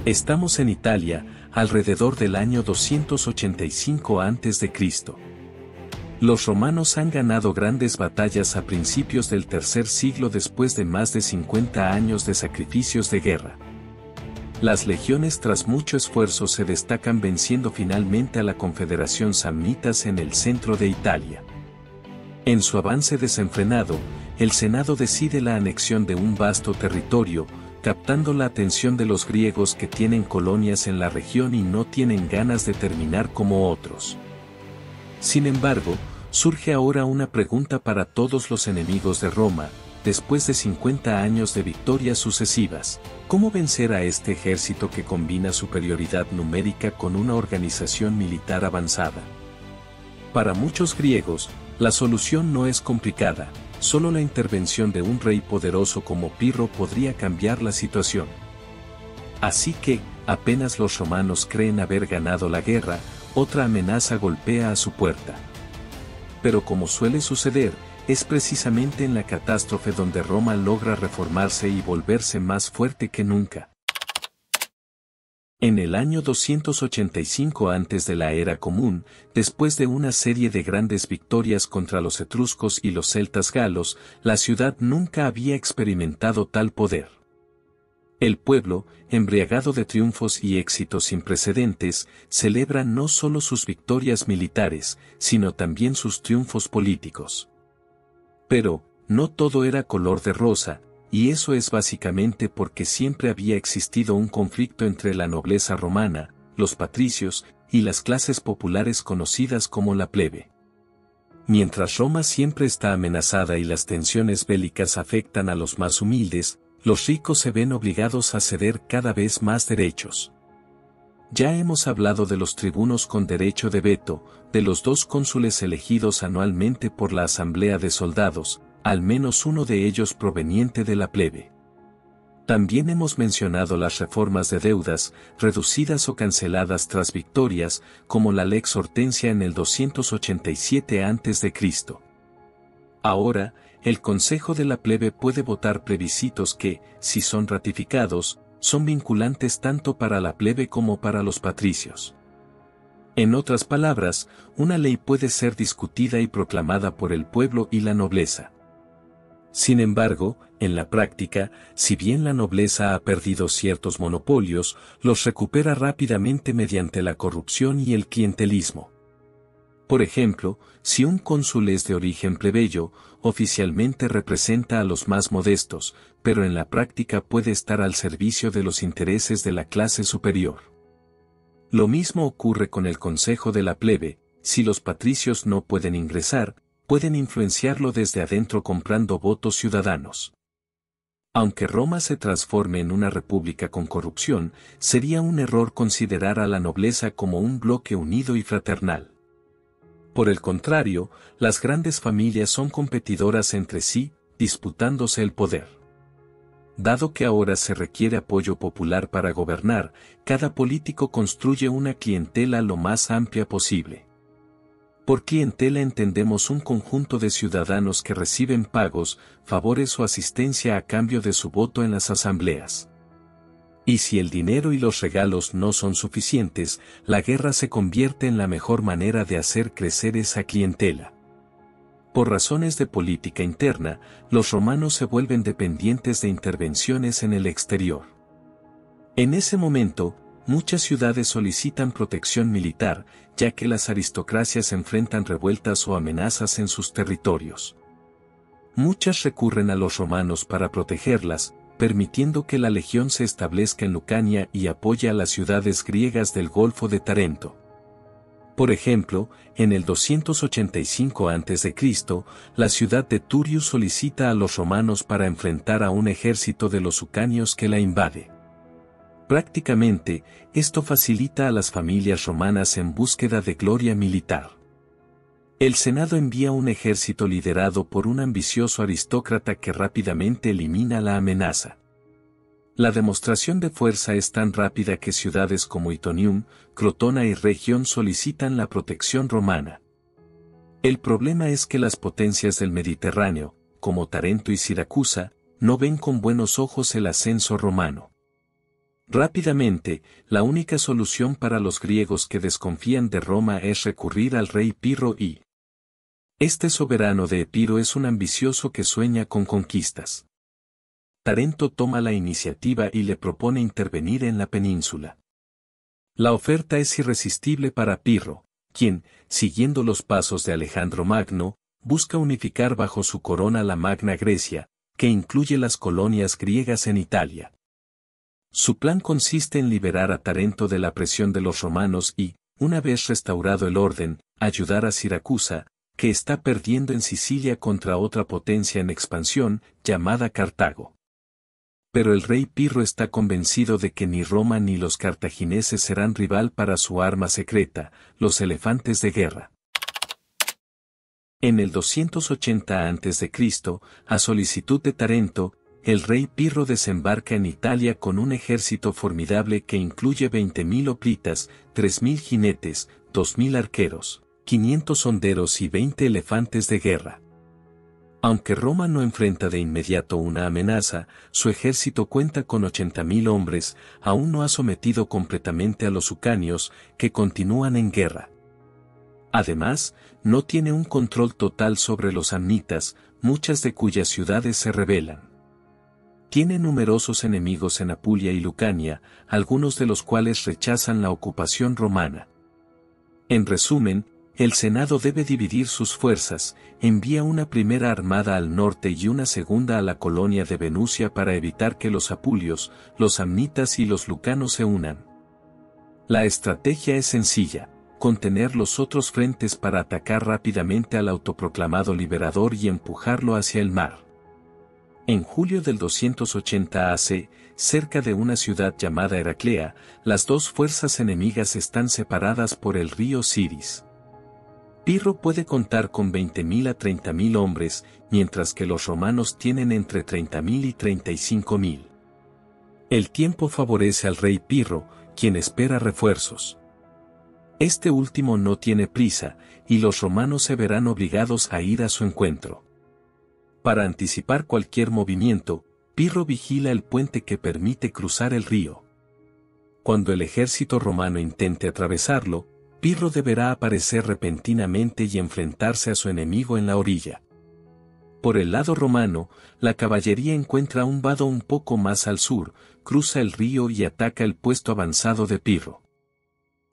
Estamos en Italia, alrededor del año 285 a.C. Los romanos han ganado grandes batallas a principios del tercer siglo después de más de 50 años de sacrificios de guerra. Las legiones tras mucho esfuerzo se destacan venciendo finalmente a la Confederación Samnitas en el centro de Italia. En su avance desenfrenado, el Senado decide la anexión de un vasto territorio, captando la atención de los griegos que tienen colonias en la región y no tienen ganas de terminar como otros. Sin embargo, surge ahora una pregunta para todos los enemigos de Roma, después de 50 años de victorias sucesivas: ¿cómo vencer a este ejército que combina superioridad numérica con una organización militar avanzada? Para muchos griegos, la solución no es complicada. Solo la intervención de un rey poderoso como Pirro podría cambiar la situación. Así que, apenas los romanos creen haber ganado la guerra, otra amenaza golpea a su puerta. Pero como suele suceder, es precisamente en la catástrofe donde Roma logra reformarse y volverse más fuerte que nunca. En el año 285 antes de la Era Común, después de una serie de grandes victorias contra los etruscos y los celtas galos, la ciudad nunca había experimentado tal poder. El pueblo, embriagado de triunfos y éxitos sin precedentes, celebra no solo sus victorias militares, sino también sus triunfos políticos. Pero, no todo era color de rosa, y eso es básicamente porque siempre había existido un conflicto entre la nobleza romana, los patricios, y las clases populares conocidas como la plebe. Mientras Roma siempre está amenazada y las tensiones bélicas afectan a los más humildes, los ricos se ven obligados a ceder cada vez más derechos. Ya hemos hablado de los tribunos con derecho de veto, de los 2 cónsules elegidos anualmente por la asamblea de soldados, al menos uno de ellos proveniente de la plebe. También hemos mencionado las reformas de deudas, reducidas o canceladas tras victorias, como la Lex Hortensia en el 287 a.C. Ahora, el Consejo de la Plebe puede votar plebiscitos que, si son ratificados, son vinculantes tanto para la plebe como para los patricios. En otras palabras, una ley puede ser discutida y proclamada por el pueblo y la nobleza. Sin embargo, en la práctica, si bien la nobleza ha perdido ciertos monopolios, los recupera rápidamente mediante la corrupción y el clientelismo. Por ejemplo, si un cónsul es de origen plebeyo, oficialmente representa a los más modestos, pero en la práctica puede estar al servicio de los intereses de la clase superior. Lo mismo ocurre con el consejo de la plebe: si los patricios no pueden ingresar, pueden influenciarlo desde adentro comprando votos ciudadanos. Aunque Roma se transforme en una república con corrupción, sería un error considerar a la nobleza como un bloque unido y fraternal. Por el contrario, las grandes familias son competidoras entre sí, disputándose el poder. Dado que ahora se requiere apoyo popular para gobernar, cada político construye una clientela lo más amplia posible. Por clientela entendemos un conjunto de ciudadanos que reciben pagos, favores o asistencia a cambio de su voto en las asambleas. Y si el dinero y los regalos no son suficientes, la guerra se convierte en la mejor manera de hacer crecer esa clientela. Por razones de política interna, los romanos se vuelven dependientes de intervenciones en el exterior. En ese momento, muchas ciudades solicitan protección militar, ya que las aristocracias enfrentan revueltas o amenazas en sus territorios. Muchas recurren a los romanos para protegerlas, permitiendo que la legión se establezca en Lucania y apoye a las ciudades griegas del Golfo de Tarento. Por ejemplo, en el 285 a.C., la ciudad de Turius solicita a los romanos para enfrentar a un ejército de los ucanios que la invade. Prácticamente, esto facilita a las familias romanas en búsqueda de gloria militar. El Senado envía un ejército liderado por un ambicioso aristócrata que rápidamente elimina la amenaza. La demostración de fuerza es tan rápida que ciudades como Itonium, Crotona y Región solicitan la protección romana. El problema es que las potencias del Mediterráneo, como Tarento y Siracusa, no ven con buenos ojos el ascenso romano. Rápidamente, la única solución para los griegos que desconfían de Roma es recurrir al rey Pirro y este soberano de Epiro es un ambicioso que sueña con conquistas. Tarento toma la iniciativa y le propone intervenir en la península. La oferta es irresistible para Pirro, quien, siguiendo los pasos de Alejandro Magno, busca unificar bajo su corona la Magna Grecia, que incluye las colonias griegas en Italia. Su plan consiste en liberar a Tarento de la presión de los romanos y, una vez restaurado el orden, ayudar a Siracusa, que está perdiendo en Sicilia contra otra potencia en expansión, llamada Cartago. Pero el rey Pirro está convencido de que ni Roma ni los cartagineses serán rival para su arma secreta, los elefantes de guerra. En el 280 a.C., a solicitud de Tarento, el rey Pirro desembarca en Italia con un ejército formidable que incluye 20.000 hoplitas, 3.000 jinetes, 2.000 arqueros, 500 honderos y 20 elefantes de guerra. Aunque Roma no enfrenta de inmediato una amenaza, su ejército cuenta con 80.000 hombres, aún no ha sometido completamente a los sucanios, que continúan en guerra. Además, no tiene un control total sobre los samnitas, muchas de cuyas ciudades se rebelan. Tiene numerosos enemigos en Apulia y Lucania, algunos de los cuales rechazan la ocupación romana. En resumen, el Senado debe dividir sus fuerzas, envía una primera armada al norte y una segunda a la colonia de Venusia para evitar que los apulios, los samnitas y los lucanos se unan. La estrategia es sencilla: contener los otros frentes para atacar rápidamente al autoproclamado liberador y empujarlo hacia el mar. En julio del 280 AC, cerca de una ciudad llamada Heraclea, las dos fuerzas enemigas están separadas por el río Siris. Pirro puede contar con 20.000 a 30.000 hombres, mientras que los romanos tienen entre 30.000 y 35.000. El tiempo favorece al rey Pirro, quien espera refuerzos. Este último no tiene prisa, y los romanos se verán obligados a ir a su encuentro. Para anticipar cualquier movimiento, Pirro vigila el puente que permite cruzar el río. Cuando el ejército romano intente atravesarlo, Pirro deberá aparecer repentinamente y enfrentarse a su enemigo en la orilla. Por el lado romano, la caballería encuentra un vado un poco más al sur, cruza el río y ataca el puesto avanzado de Pirro.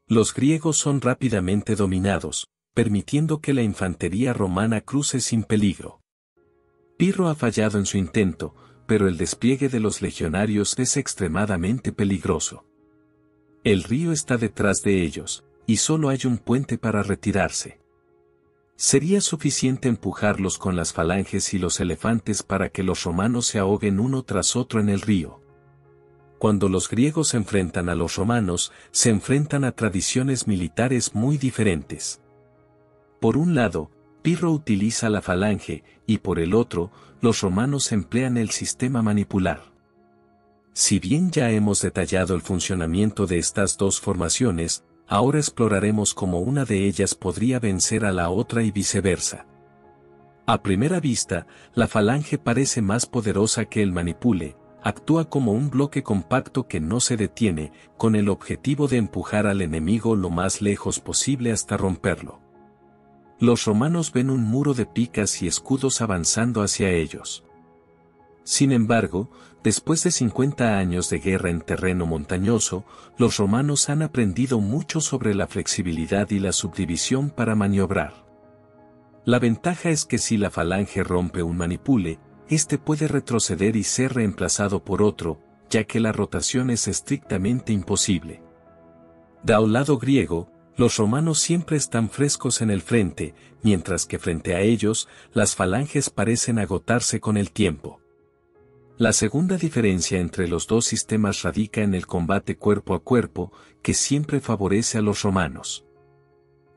Los griegos son rápidamente dominados, permitiendo que la infantería romana cruce sin peligro. Pirro ha fallado en su intento, pero el despliegue de los legionarios es extremadamente peligroso. El río está detrás de ellos, y solo hay un puente para retirarse. Sería suficiente empujarlos con las falanges y los elefantes para que los romanos se ahoguen uno tras otro en el río. Cuando los griegos se enfrentan a los romanos, se enfrentan a tradiciones militares muy diferentes. Por un lado, Pirro utiliza la falange, y por el otro, los romanos emplean el sistema manipular. Si bien ya hemos detallado el funcionamiento de estas dos formaciones, ahora exploraremos cómo una de ellas podría vencer a la otra y viceversa. A primera vista, la falange parece más poderosa que el manipule, actúa como un bloque compacto que no se detiene, con el objetivo de empujar al enemigo lo más lejos posible hasta romperlo. Los romanos ven un muro de picas y escudos avanzando hacia ellos. Sin embargo, después de 50 años de guerra en terreno montañoso, los romanos han aprendido mucho sobre la flexibilidad y la subdivisión para maniobrar. La ventaja es que si la falange rompe un manipule, este puede retroceder y ser reemplazado por otro, ya que la rotación es estrictamente imposible. Del lado griego, los romanos siempre están frescos en el frente, mientras que frente a ellos, las falanges parecen agotarse con el tiempo. La segunda diferencia entre los dos sistemas radica en el combate cuerpo a cuerpo, que siempre favorece a los romanos.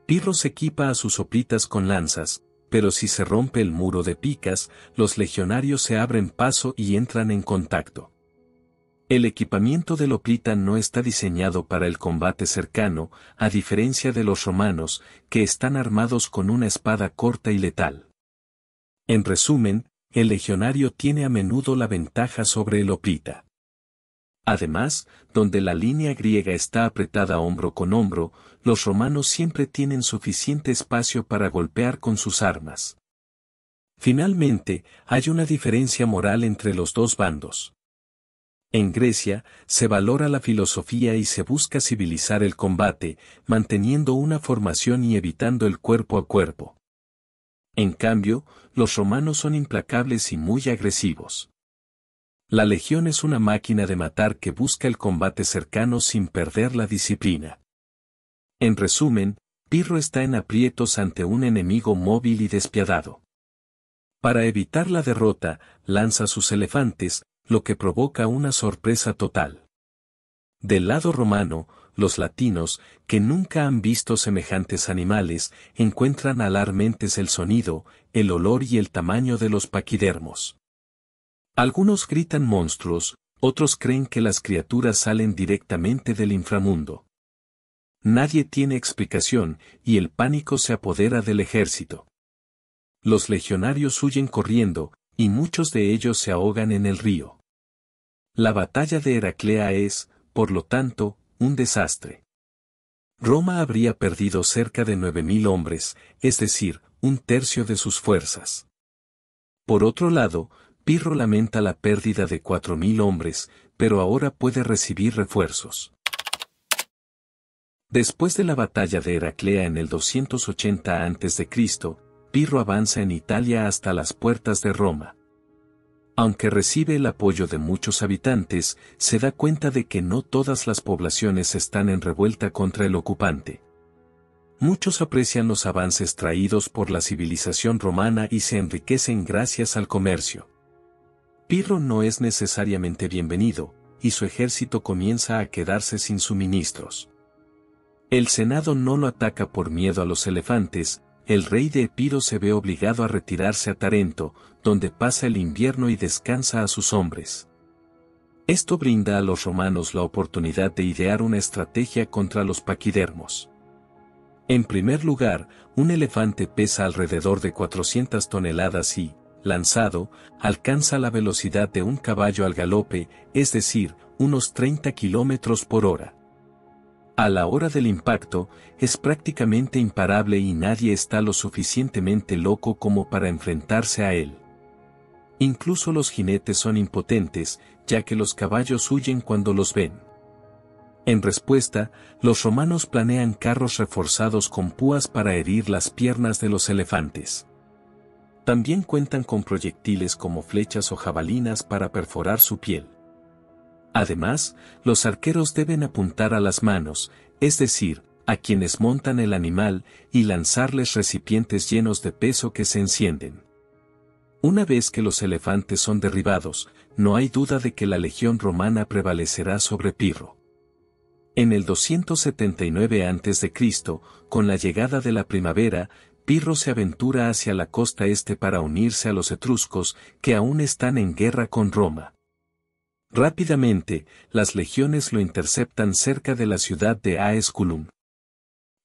Pirro se equipa a sus hoplitas con lanzas, pero si se rompe el muro de picas, los legionarios se abren paso y entran en contacto. El equipamiento del hoplita no está diseñado para el combate cercano, a diferencia de los romanos, que están armados con una espada corta y letal. En resumen, el legionario tiene a menudo la ventaja sobre el hoplita. Además, donde la línea griega está apretada hombro con hombro, los romanos siempre tienen suficiente espacio para golpear con sus armas. Finalmente, hay una diferencia moral entre los dos bandos. En Grecia, se valora la filosofía y se busca civilizar el combate, manteniendo una formación y evitando el cuerpo a cuerpo. En cambio, los romanos son implacables y muy agresivos. La legión es una máquina de matar que busca el combate cercano sin perder la disciplina. En resumen, Pirro está en aprietos ante un enemigo móvil y despiadado. Para evitar la derrota, lanza sus elefantes, lo que provoca una sorpresa total. Del lado romano, los latinos, que nunca han visto semejantes animales, encuentran alarmantes el sonido, el olor y el tamaño de los paquidermos. Algunos gritan monstruos, otros creen que las criaturas salen directamente del inframundo. Nadie tiene explicación, y el pánico se apodera del ejército. Los legionarios huyen corriendo, y muchos de ellos se ahogan en el río. La batalla de Heraclea es, por lo tanto, un desastre. Roma habría perdido cerca de 9.000 hombres, es decir, un tercio de sus fuerzas. Por otro lado, Pirro lamenta la pérdida de 4.000 hombres, pero ahora puede recibir refuerzos. Después de la batalla de Heraclea en el 280 a.C., Pirro avanza en Italia hasta las puertas de Roma. Aunque recibe el apoyo de muchos habitantes, se da cuenta de que no todas las poblaciones están en revuelta contra el ocupante. Muchos aprecian los avances traídos por la civilización romana y se enriquecen gracias al comercio. Pirro no es necesariamente bienvenido, y su ejército comienza a quedarse sin suministros. El Senado no lo ataca por miedo a los elefantes. El rey de Epiro se ve obligado a retirarse a Tarento, donde pasa el invierno y descansa a sus hombres. Esto brinda a los romanos la oportunidad de idear una estrategia contra los paquidermos. En primer lugar, un elefante pesa alrededor de 400 toneladas y, lanzado, alcanza la velocidad de un caballo al galope, es decir, unos 30 kilómetros por hora. A la hora del impacto, es prácticamente imparable y nadie está lo suficientemente loco como para enfrentarse a él. Incluso los jinetes son impotentes, ya que los caballos huyen cuando los ven. En respuesta, los romanos planean carros reforzados con púas para herir las piernas de los elefantes. También cuentan con proyectiles como flechas o jabalinas para perforar su piel. Además, los arqueros deben apuntar a las manos, es decir, a quienes montan el animal, y lanzarles recipientes llenos de peso que se encienden. Una vez que los elefantes son derribados, no hay duda de que la legión romana prevalecerá sobre Pirro. En el 279 a.C., con la llegada de la primavera, Pirro se aventura hacia la costa este para unirse a los etruscos, que aún están en guerra con Roma. Rápidamente, las legiones lo interceptan cerca de la ciudad de Aesculum.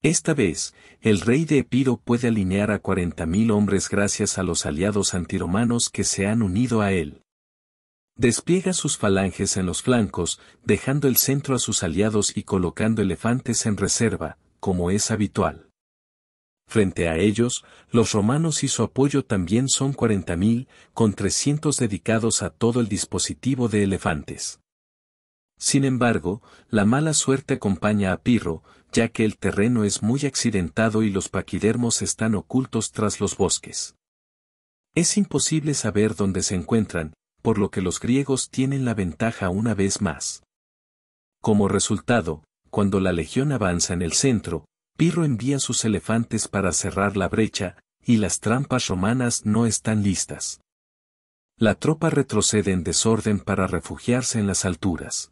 Esta vez, el rey de Epiro puede alinear a 40.000 hombres gracias a los aliados antiromanos que se han unido a él. Despliega sus falanges en los flancos, dejando el centro a sus aliados y colocando elefantes en reserva, como es habitual. Frente a ellos, los romanos y su apoyo también son 40.000, con 300 dedicados a todo el dispositivo de elefantes. Sin embargo, la mala suerte acompaña a Pirro, ya que el terreno es muy accidentado y los paquidermos están ocultos tras los bosques. Es imposible saber dónde se encuentran, por lo que los griegos tienen la ventaja una vez más. Como resultado, cuando la legión avanza en el centro, Pirro envía sus elefantes para cerrar la brecha, y las trampas romanas no están listas. La tropa retrocede en desorden para refugiarse en las alturas.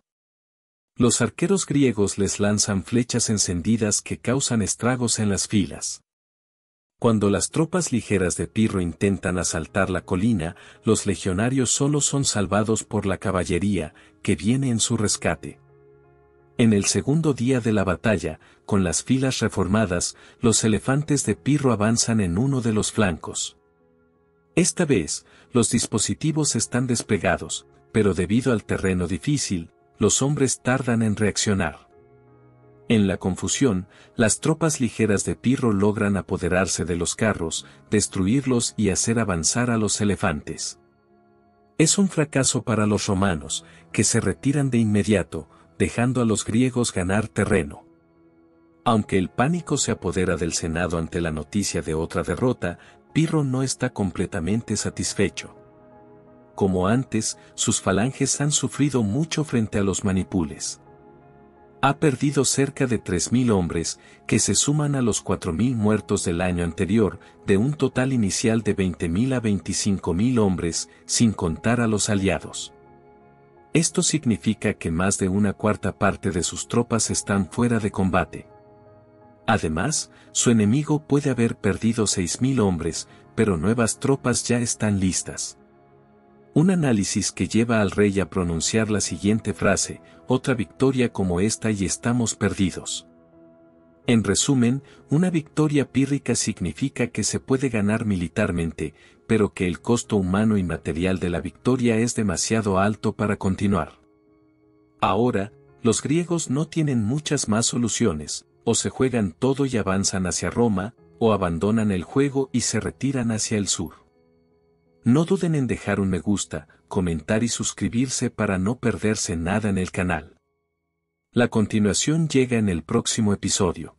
Los arqueros griegos les lanzan flechas encendidas que causan estragos en las filas. Cuando las tropas ligeras de Pirro intentan asaltar la colina, los legionarios solo son salvados por la caballería, que viene en su rescate. En el segundo día de la batalla, con las filas reformadas, los elefantes de Pirro avanzan en uno de los flancos. Esta vez, los dispositivos están desplegados, pero debido al terreno difícil, los hombres tardan en reaccionar. En la confusión, las tropas ligeras de Pirro logran apoderarse de los carros, destruirlos y hacer avanzar a los elefantes. Es un fracaso para los romanos, que se retiran de inmediato, dejando a los griegos ganar terreno. Aunque el pánico se apodera del Senado ante la noticia de otra derrota, Pirro no está completamente satisfecho. Como antes, sus falanges han sufrido mucho frente a los manipules. Ha perdido cerca de 3.000 hombres, que se suman a los 4.000 muertos del año anterior, de un total inicial de 20.000 a 25.000 hombres, sin contar a los aliados. Esto significa que más de una cuarta parte de sus tropas están fuera de combate. Además, su enemigo puede haber perdido 6.000 hombres, pero nuevas tropas ya están listas. Un análisis que lleva al rey a pronunciar la siguiente frase: otra victoria como esta y estamos perdidos. En resumen, una victoria pírrica significa que se puede ganar militarmente, pero que el costo humano y material de la victoria es demasiado alto para continuar. Ahora, los griegos no tienen muchas más soluciones: o se juegan todo y avanzan hacia Roma, o abandonan el juego y se retiran hacia el sur. No duden en dejar un me gusta, comentar y suscribirse para no perderse nada en el canal. La continuación llega en el próximo episodio.